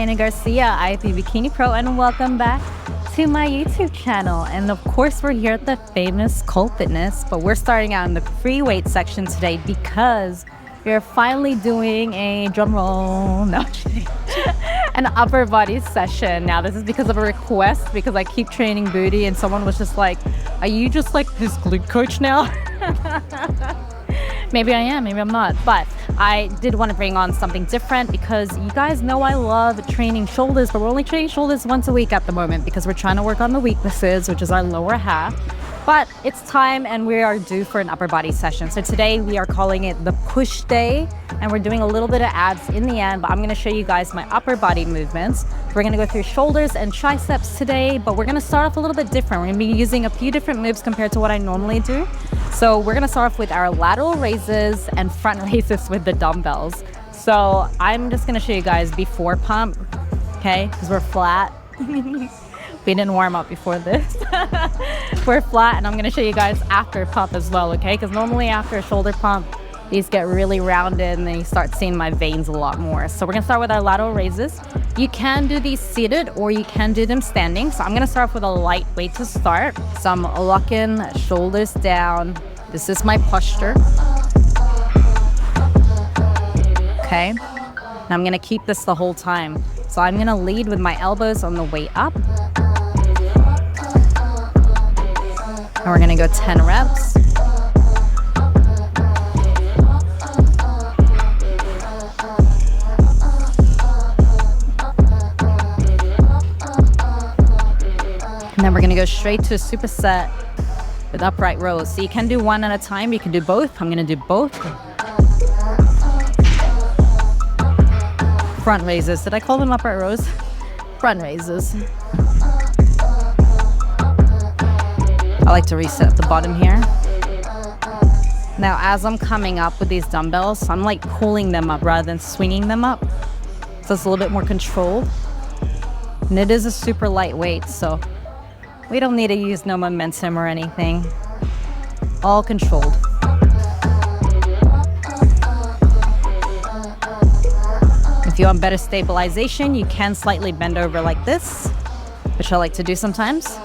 Karina Garcia, IFB Bikini Pro, and welcome back to my YouTube channel. And of course, we're here at the famous Cult Fitness, but we're starting out in the free weight section today because we're finally doing a drum roll, no, an upper body session. Now, this is because of a request, because I keep training booty, and someone was just like, "Are you just like this glute coach now?" Maybe I am, maybe I'm not, but I did want to bring on something different because you guys know I love training shoulders, but we're only training shoulders once a week at the moment because we're trying to work on the weaknesses, which is our lower half. But it's time and we are due for an upper body session. So today we are calling it the push day, and we're doing a little bit of abs in the end, but I'm going to show you guys my upper body movements. We're going to go through shoulders and triceps today, but we're going to start off a little bit different. We're going to be using a few different moves compared to what I normally do. So we're going to start off with our lateral raises and front raises with the dumbbells. So I'm just going to show you guys before pump, okay, because we're flat. We didn't warm up before this. We're flat, and I'm going to show you guys after pump as well, okay? Because normally after a shoulder pump, these get really rounded and then you start seeing my veins a lot more. So we're going to start with our lateral raises. You can do these seated or you can do them standing. So I'm going to start off with a light weight to start. So I'm locking shoulders down. This is my posture. Okay. And I'm going to keep this the whole time. So I'm going to lead with my elbows on the way up. And we're going to go 10 reps. And then we're going to go straight to a superset with upright rows. So you can do one at a time. You can do both. I'm going to do both. Front raises. Did I call them upright rows? Front raises. I like to reset at the bottom here. Now, as I'm coming up with these dumbbells, I'm like pulling them up rather than swinging them up. So it's a little bit more controlled. And it is a super lightweight, so we don't need to use no momentum or anything. All controlled. If you want better stabilization, you can slightly bend over like this, which I like to do sometimes.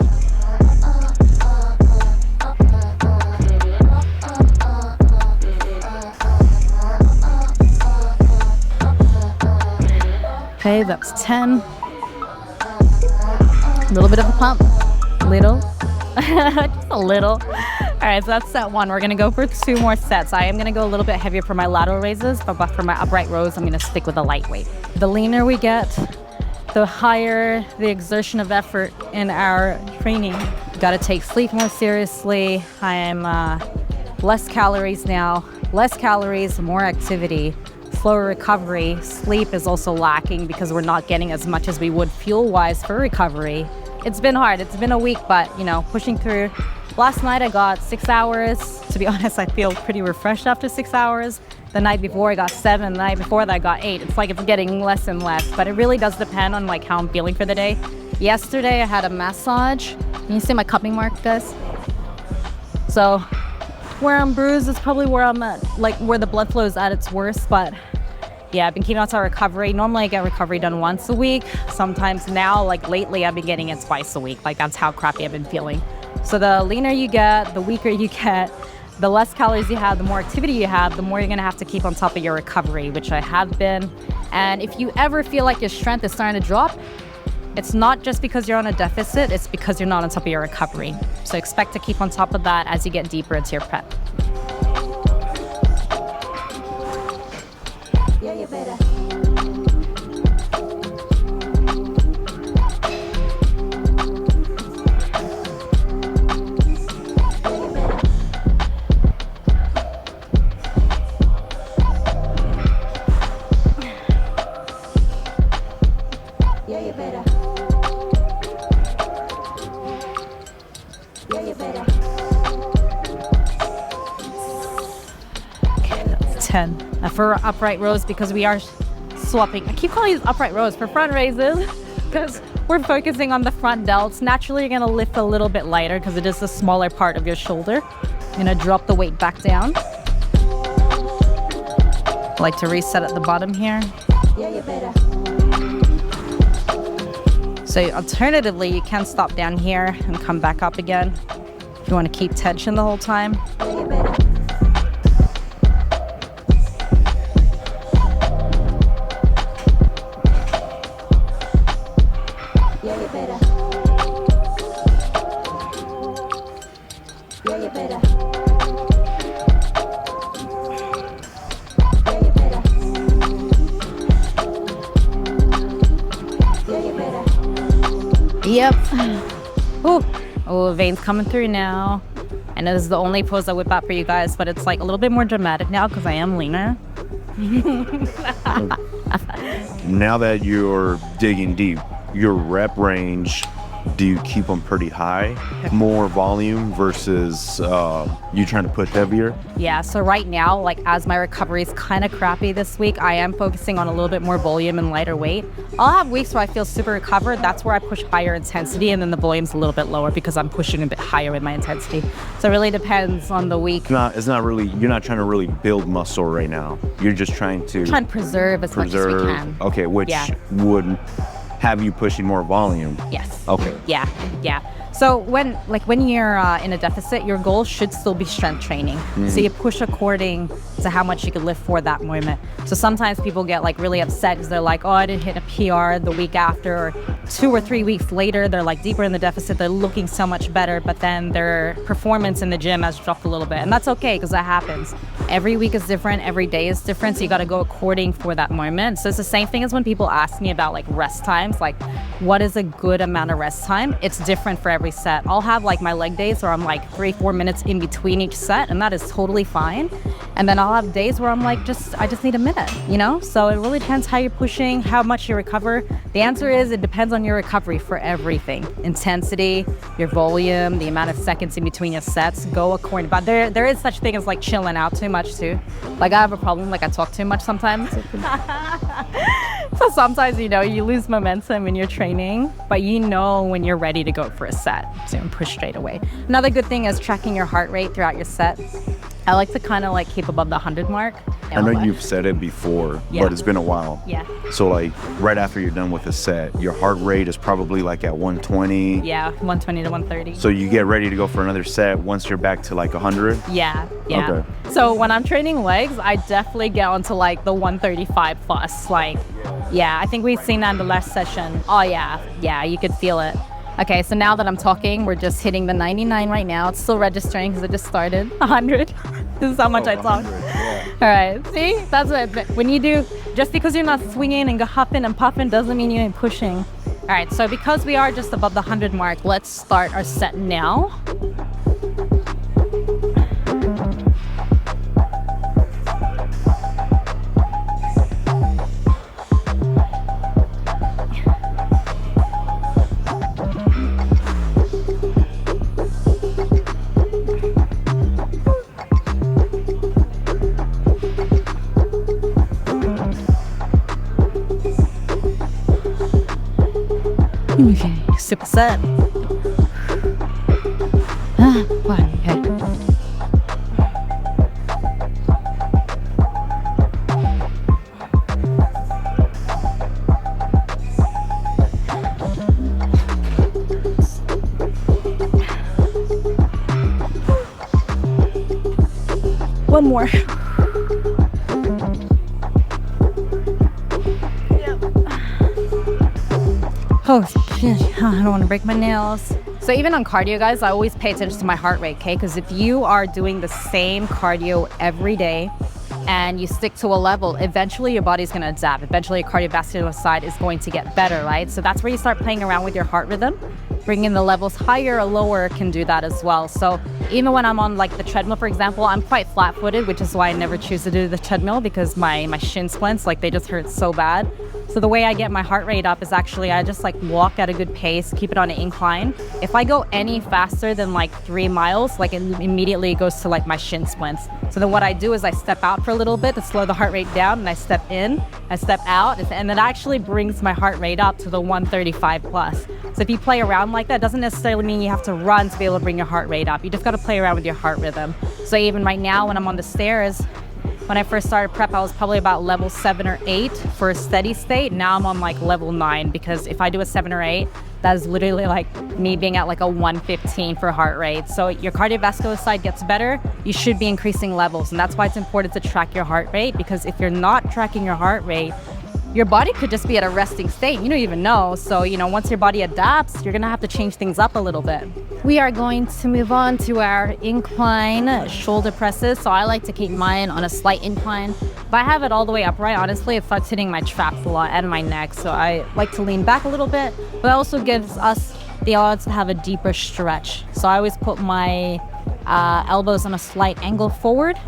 Okay, that's 10. A little bit of a pump. Little. Just a little. All right, so that's set one. We're going to go for 2 more sets. I am going to go a little bit heavier for my lateral raises, but for my upright rows, I'm going to stick with the lightweight. The leaner we get, the higher the exertion of effort in our training. Got to take sleep more seriously. I am less calories now. Less calories, more activity. Slower recovery. Sleep is also lacking because we're not getting as much as we would fuel-wise for recovery. It's been hard. It's been a week, but, you know, pushing through. Last night I got 6 hours. To be honest, I feel pretty refreshed after 6 hours. The night before I got 7. The night before that I got 8. It's like it's getting less and less, but it really does depend on like how I'm feeling for the day. Yesterday I had a massage. Can you see my cupping mark, guys? So where I'm bruised is probably where I'm at, like where the blood flow is at its worst, but yeah, I've been keeping on to recovery. Normally I get recovery done once a week. Sometimes now, like lately, I've been getting it twice a week. Like that's how crappy I've been feeling. So the leaner you get, the weaker you get, the less calories you have, the more activity you have, the more you're gonna have to keep on top of your recovery, which I have been. And if you ever feel like your strength is starting to drop, it's not just because you're on a deficit, it's because you're not on top of your recovery. So expect to keep on top of that as you get deeper into your prep. Yeah, you better. For upright rows, because we are swapping. I keep calling these upright rows for front raises because we're focusing on the front delts. Naturally, you're going to lift a little bit lighter because it is the smaller part of your shoulder. I'm going to drop the weight back down. I like to reset at the bottom here. Yeah, you better. So alternatively, you can stop down here and come back up again if you want to keep tension the whole time. Yep. Ooh. Oh, veins coming through now. I know this is the only pose I whip out for you guys, but it's like a little bit more dramatic now because I am leaner. Now that you're digging deep, your rep range, do you keep them pretty high? More volume versus you trying to push heavier? Yeah, so right now, like as my recovery is kind of crappy this week, I am focusing on a little bit more volume and lighter weight. I'll have weeks where I feel super recovered. That's where I push higher intensity, and then the volume's a little bit lower because I'm pushing a bit higher with my intensity. So it really depends on the week. It's not really, you're not trying to really build muscle right now. You're just trying to preserve as much as we can. Okay, which would have you pushing more volume. Yes. Okay. Yeah. So when you're in a deficit, your goal should still be strength training. So you push according to how much you can lift for that moment. So sometimes people get like really upset because they're like, oh, I didn't hit a PR the week after, or 2 or 3 weeks later, they're like deeper in the deficit, they're looking so much better, but then their performance in the gym has dropped a little bit. And that's okay, because that happens. Every week is different, every day is different, so you gotta go according for that moment. So it's the same thing as when people ask me about like rest times, like what is a good amount of rest time? It's different for every set. I'll have like my leg days where I'm like 3-4 minutes in between each set, and that is totally fine. And then I'll have days where I'm like, I just need a minute, you know? So it really depends how you're pushing, how much you recover. The answer is it depends on your recovery for everything. Intensity, your volume, the amount of seconds in between your sets, go according. But there is such thing as like chilling out too much too. Like I have a problem, like I talk too much sometimes. So sometimes, you know, you lose momentum in your training, but you know when you're ready to go for a set, so you push straight away. Another good thing is tracking your heart rate throughout your set. I like to kind of like keep above the 100 mark. I know you've said it before, but it's been a while. Yeah. So like right after you're done with a set, your heart rate is probably like at 120. Yeah, 120 to 130. So you get ready to go for another set once you're back to like 100? Yeah. Okay. So when I'm training legs, I definitely get onto like the 135 plus. Like, yeah, I think we've seen that in the last session. Oh yeah, you could feel it. Okay, so now that I'm talking, we're just hitting the 99 right now. It's still registering because it just started. 100. This is how much I talk. Yeah. All right, see? That's what, when you do, just because you're not swinging and huffing and puffing doesn't mean you ain't pushing. All right, so because we are just above the 100 mark, let's start our set now. Okay, superset. Okay. One more. Oh shit, I don't want to break my nails. So even on cardio, guys, I always pay attention to my heart rate, okay? Because if you are doing the same cardio every day and you stick to a level, eventually your body's going to adapt. Eventually your cardiovascular side is going to get better, right? So that's where you start playing around with your heart rhythm. Bringing the levels higher or lower can do that as well. So even when I'm on like the treadmill, for example, I'm quite flat-footed, which is why I never choose to do the treadmill, because my shin splints, like they just hurt so bad. So the way I get my heart rate up is actually I just like walk at a good pace, keep it on an incline. If I go any faster than like 3 miles, like it immediately goes to like my shin splints. So then what I do is I step out for a little bit to slow the heart rate down, and I step in, I step out, and that actually brings my heart rate up to the 135 plus. So if you play around like that, doesn't necessarily mean you have to run to be able to bring your heart rate up. You just got to play around with your heart rhythm. So even right now when I'm on the stairs, When I first started prep, I was probably about level 7 or 8 for a steady state. Now I'm on like level 9, because if I do a 7 or 8, that is literally like me being at like a 115 for heart rate. So your cardiovascular side gets better, you should be increasing levels. And that's why it's important to track your heart rate, because if you're not tracking your heart rate, your body could just be at a resting state. You don't even know. So, once your body adapts, you're gonna have to change things up a little bit. We are going to move on to our incline shoulder presses. So I like to keep mine on a slight incline. If I have it all the way upright, honestly, it starts hitting my traps a lot and my neck. So I like to lean back a little bit, but it also gives us the odds to have a deeper stretch. So I always put my elbows on a slight angle forward.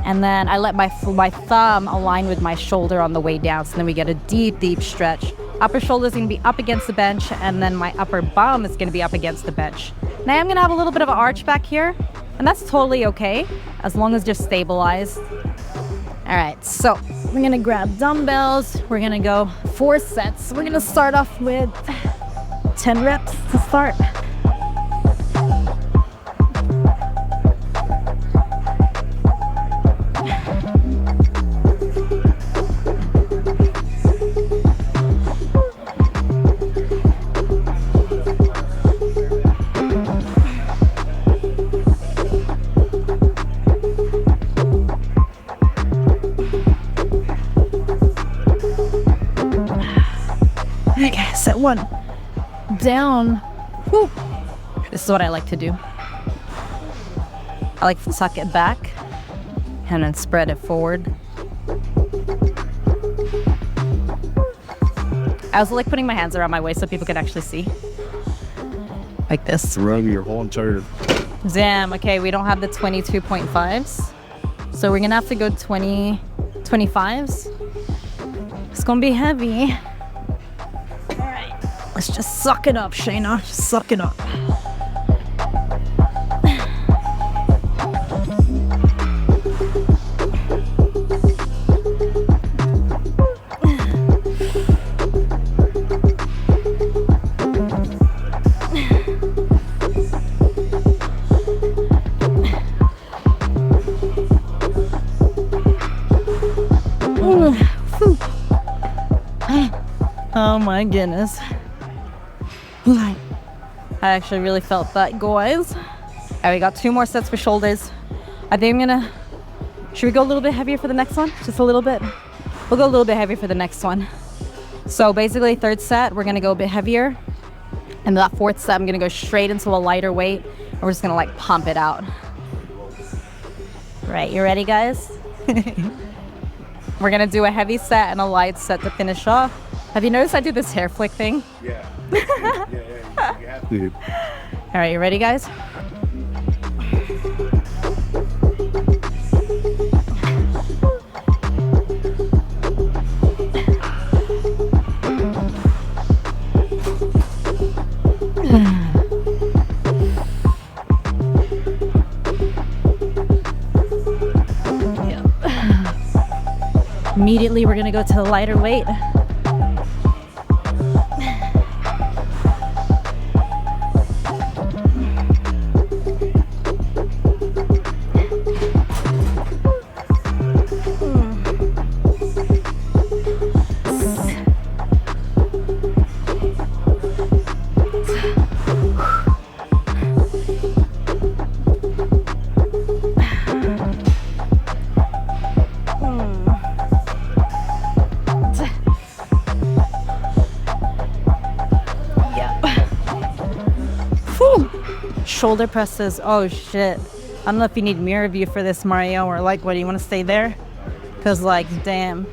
And then I let my thumb align with my shoulder on the way down. So then we get a deep, deep stretch. Upper shoulder is going to be up against the bench, and then my upper bum is going to be up against the bench. Now I'm going to have a little bit of an arch back here, and that's totally okay, as long as you're stabilized. All right, so we're going to grab dumbbells. We're going to go 4 sets. We're going to start off with 10 reps to start. Okay, set 1. Down. Whew. This is what I like to do. I like to tuck it back and then spread it forward. I also like putting my hands around my waist so people can actually see. Like this. Rub your whole entire... Damn, okay, we don't have the 22.5s. So we're gonna have to go 25s. It's gonna be heavy. Let's just suck it up, Shayna. Just suck it up. Oh my goodness. I actually really felt that, guys. All right, we got 2 more sets for shoulders. I think should we go a little bit heavier for the next one? Just a little bit? We'll go a little bit heavier for the next one. So basically 3rd set, we're gonna go a bit heavier. And that 4th set, I'm gonna go straight into a lighter weight. And we're just gonna like pump it out. Right, you ready, guys? We're gonna do a heavy set and a light set to finish off. Have you noticed I do this hair flick thing? Yeah. Yeah. You have to. All right, you ready, guys? Immediately, we're gonna go to the lighter weight. Shoulder presses. Oh shit. I don't know if you need mirror view for this, Mario, or like, what do you want to stay there? Because like, damn.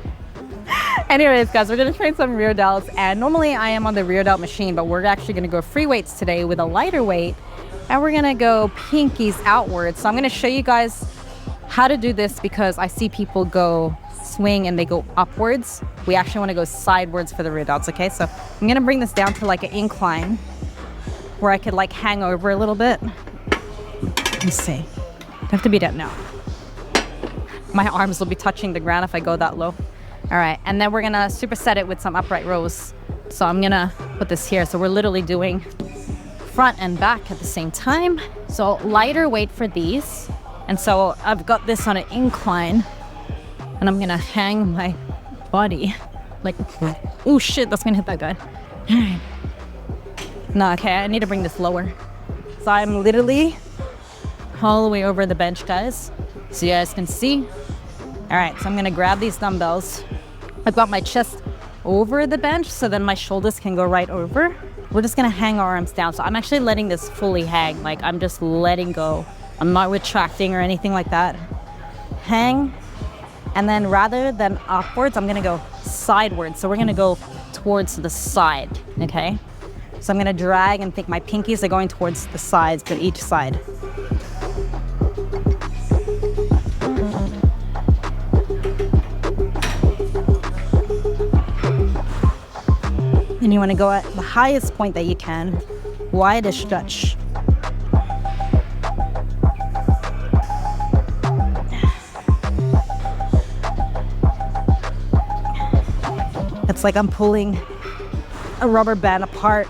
Anyways, guys, we're gonna train some rear delts, and normally I am on the rear delt machine, but we're actually gonna go free weights today with a lighter weight, and we're gonna go pinkies outwards. So I'm gonna show you guys how to do this, because I see people go swing and they go upwards. We actually want to go sidewards for the rear delts. Okay, so I'm gonna bring this down to like an incline where I could like hang over a little bit. Let's see. I have to be down now. My arms will be touching the ground if I go that low. All right, and then we're gonna superset it with some upright rows. So I'm gonna put this here. So we're literally doing front and back at the same time. So lighter weight for these. And so I've got this on an incline, and I'm gonna hang my body like, oh shit, that's gonna hit that guy. All right. No, okay, I need to bring this lower. So I'm literally all the way over the bench, guys, so you guys can see. All right, so I'm gonna grab these dumbbells. I've got my chest over the bench, so then my shoulders can go right over. We're just gonna hang our arms down. So I'm actually letting this fully hang, like I'm just letting go. I'm not retracting or anything like that. Hang, and then rather than upwards, I'm gonna go sidewards. So we're gonna go towards the side, okay? So I'm gonna drag and think my pinkies are going towards the sides, but each side. And you wanna go at the highest point that you can, widest stretch. It's like I'm pulling a rubber band apart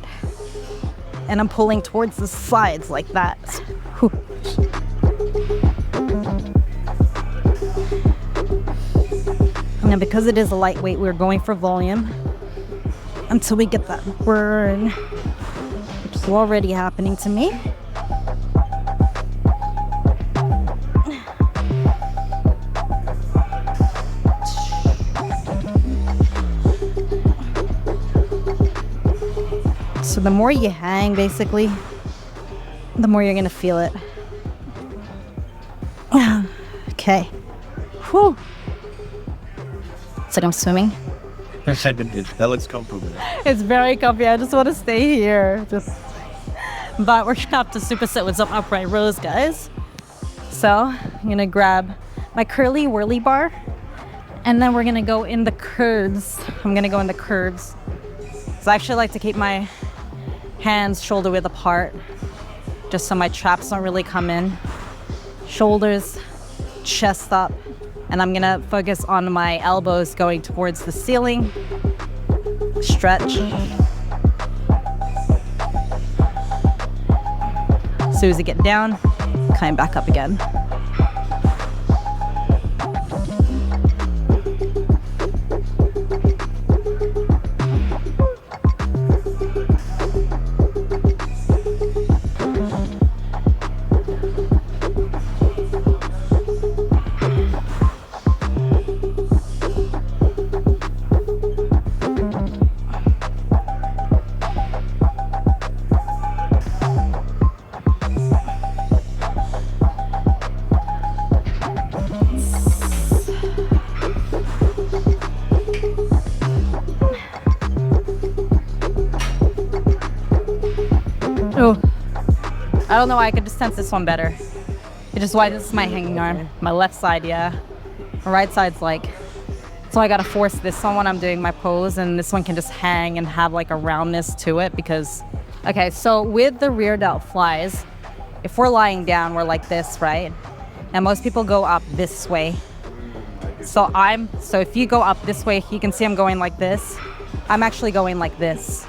and I'm pulling towards the sides like that. Whew. And because it is a lightweight, we're going for volume until we get that burn, which is already happening to me. So the more you hang, basically, the more you're gonna feel it. Okay. Whew. It's like I'm swimming. That looks comfortable. It's very comfy. I just want to stay here. But we're gonna have to superset with some upright rows, guys. So I'm gonna grab my curly whirly bar, and then we're gonna go in the curves. I'm gonna go in the curves. So I actually like to keep my hands shoulder width apart, just so my traps don't really come in. Shoulders, chest up, and I'm gonna focus on my elbows going towards the ceiling. Stretch. As soon as you get down, climb back up again. Oh, I don't know why I could just sense this one better. It just why this is my hanging arm. My left side, yeah. My right side's like, so I gotta force this one when I'm doing my pose, and this one can just hang and have like a roundness to it because, okay, so with the rear delt flies, if we're lying down, we're like this, right? And most people go up this way. So if you go up this way, you can see I'm going like this. I'm actually going like this.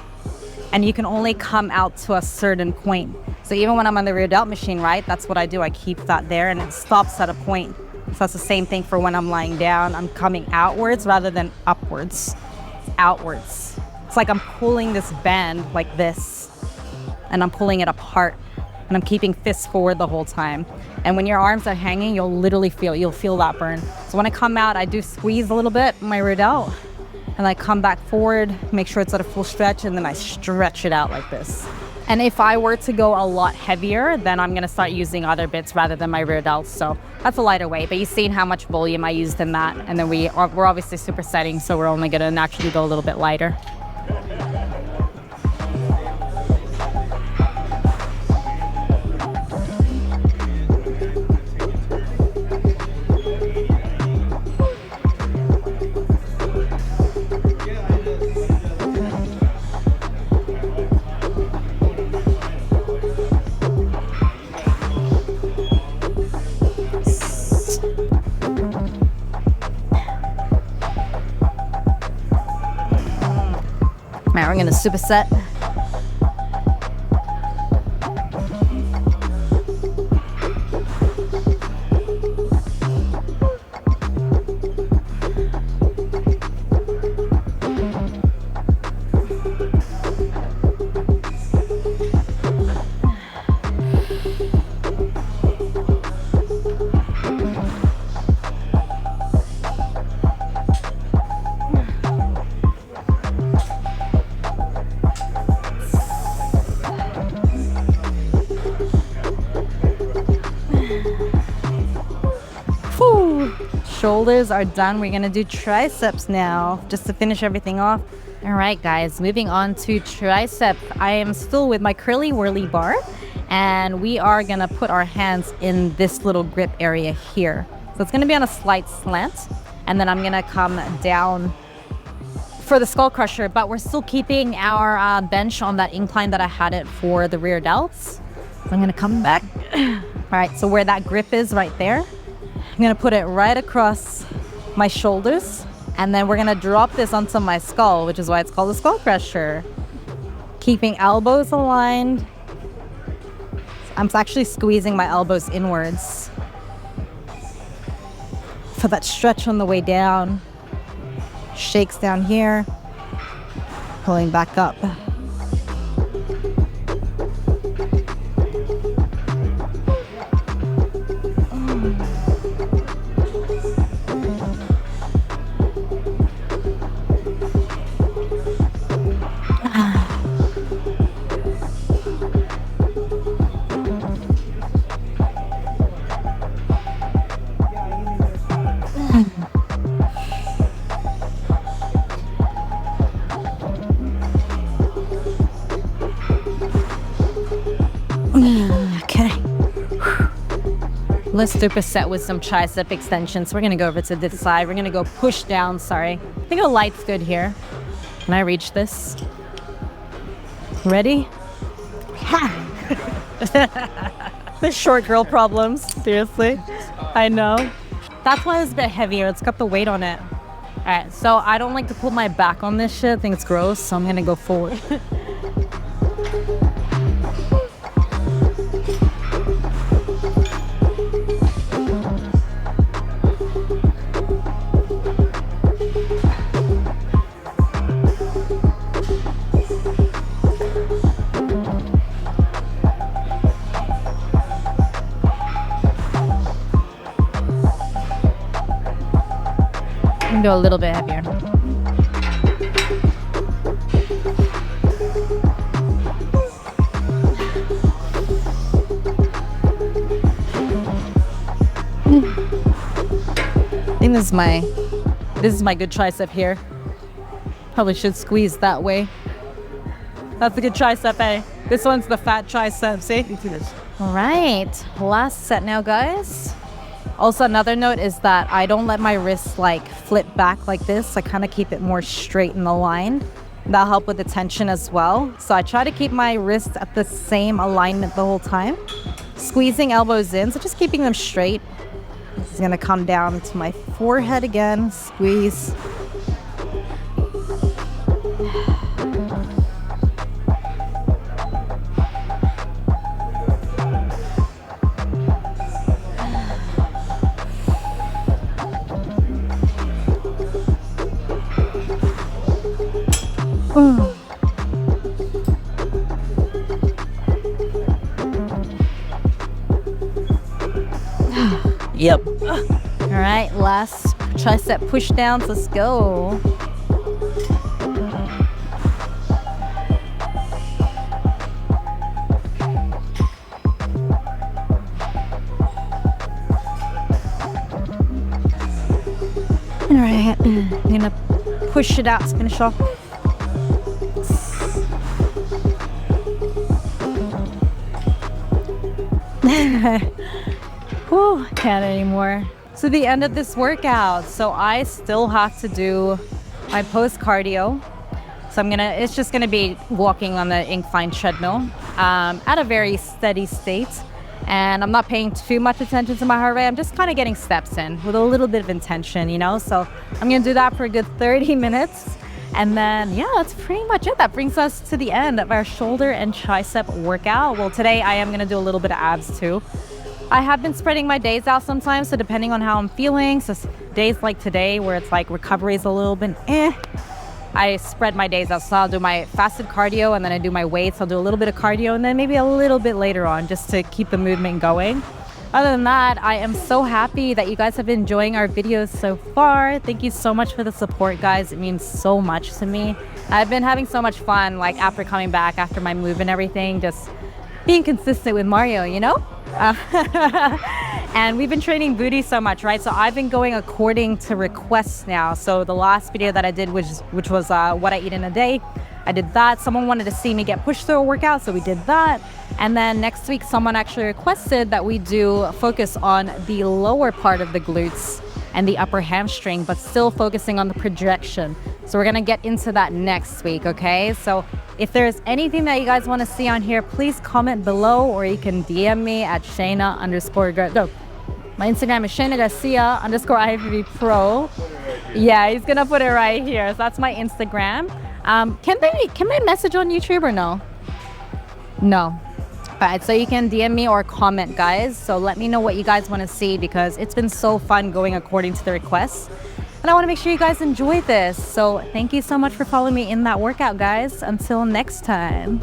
And you can only come out to a certain point. So even when I'm on the rear delt machine, right, that's what I do. I keep that there and it stops at a point. So that's the same thing for when I'm lying down. I'm coming outwards rather than upwards. Outwards. It's like I'm pulling this band like this and I'm pulling it apart and I'm keeping fists forward the whole time. And when your arms are hanging, you'll feel that burn. So when I come out, I do squeeze a little bit my rear delt. And I come back forward, make sure it's at a full stretch, and then I stretch it out like this. And if I were to go a lot heavier, then I'm gonna start using other bits rather than my rear delts. So that's a lighter weight, but you've seen how much volume I used in that. And then we're obviously supersetting, so we're only gonna naturally go a little bit lighter. Now we're gonna superset. shoulders are done. We're gonna do triceps now, just to finish everything off. All right, guys, moving on to tricep. I am still with my curly whirly bar, and we are gonna put our hands in this little grip area here. So it's gonna be on a slight slant, and then I'm gonna come down for the skull crusher, but we're still keeping our bench on that incline that I had it for the rear delts. So I'm gonna come back. All right, so where that grip is right there, I'm gonna put it right across my shoulders, and then we're gonna drop this onto my skull, which is why it's called a skull crusher. Keeping elbows aligned. I'm actually squeezing my elbows inwards for that stretch on the way down. Shakes down here, pulling back up. Okay. Let's superset with some tricep extensions. We're gonna go over to this side. We're gonna go push down, sorry. I think a light's good here. Can I reach this? Ready? The short girl problems, seriously. I know. That's why it's a bit heavier. It's got the weight on it. All right, so I don't like to pull my back on this shit. I think it's gross, so I'm gonna go forward. Go a little bit heavier. I think this is my good tricep here. Probably should squeeze that way. That's a good tricep, eh? This one's the fat tricep, see? All right, last set now, guys. Also, another note is that I don't let my wrists like flip back like this. I kind of keep it more straight in the line. That'll help with the tension as well. So I try to keep my wrists at the same alignment the whole time. Squeezing elbows in, so just keeping them straight. This is gonna come down to my forehead again, squeeze. Yep. All right, last tricep push downs. Let's go. All right, I'm gonna push it out to finish off. Whew, can't anymore. So the end of this workout. So I still have to do my post cardio. So it's just gonna be walking on the incline treadmill at a very steady state. And I'm not paying too much attention to my heart rate. I'm just kind of getting steps in with a little bit of intention, you know? So I'm gonna do that for a good 30 minutes. And then, yeah, that's pretty much it. That brings us to the end of our shoulder and tricep workout. Well, today I am gonna do a little bit of abs too. I have been spreading my days out sometimes, so depending on how I'm feeling, so days like today where it's like recovery is a little bit I spread my days out. So I'll do my fasted cardio and then I do my weights. I'll do a little bit of cardio and then maybe a little bit later on just to keep the movement going. Other than that, I am so happy that you guys have been enjoying our videos so far. Thank you so much for the support, guys. It means so much to me. I've been having so much fun, like after coming back, after my move and everything, just being consistent with Mario, you know? And we've been training booty so much, right? So I've been going according to requests now. So the last video that I did, which was what I eat in a day, I did that. Someone wanted to see me get pushed through a workout, so we did that. And then next week, someone actually requested that we do focus on the lower part of the glutes and the upper hamstring, but still focusing on the projection. So we're gonna get into that next week, okay? So if there's anything that you guys wanna see on here, please comment below, or you can DM me at Shayna_, my Instagram is Shayna Garcia_IFBB Pro. Yeah, he's gonna put it right here. So that's my Instagram. Can they message on YouTube or no? No. All right, so you can DM me or comment, guys. So let me know what you guys want to see, because it's been so fun going according to the requests. And I want to make sure you guys enjoy this. So thank you so much for following me in that workout, guys. Until next time.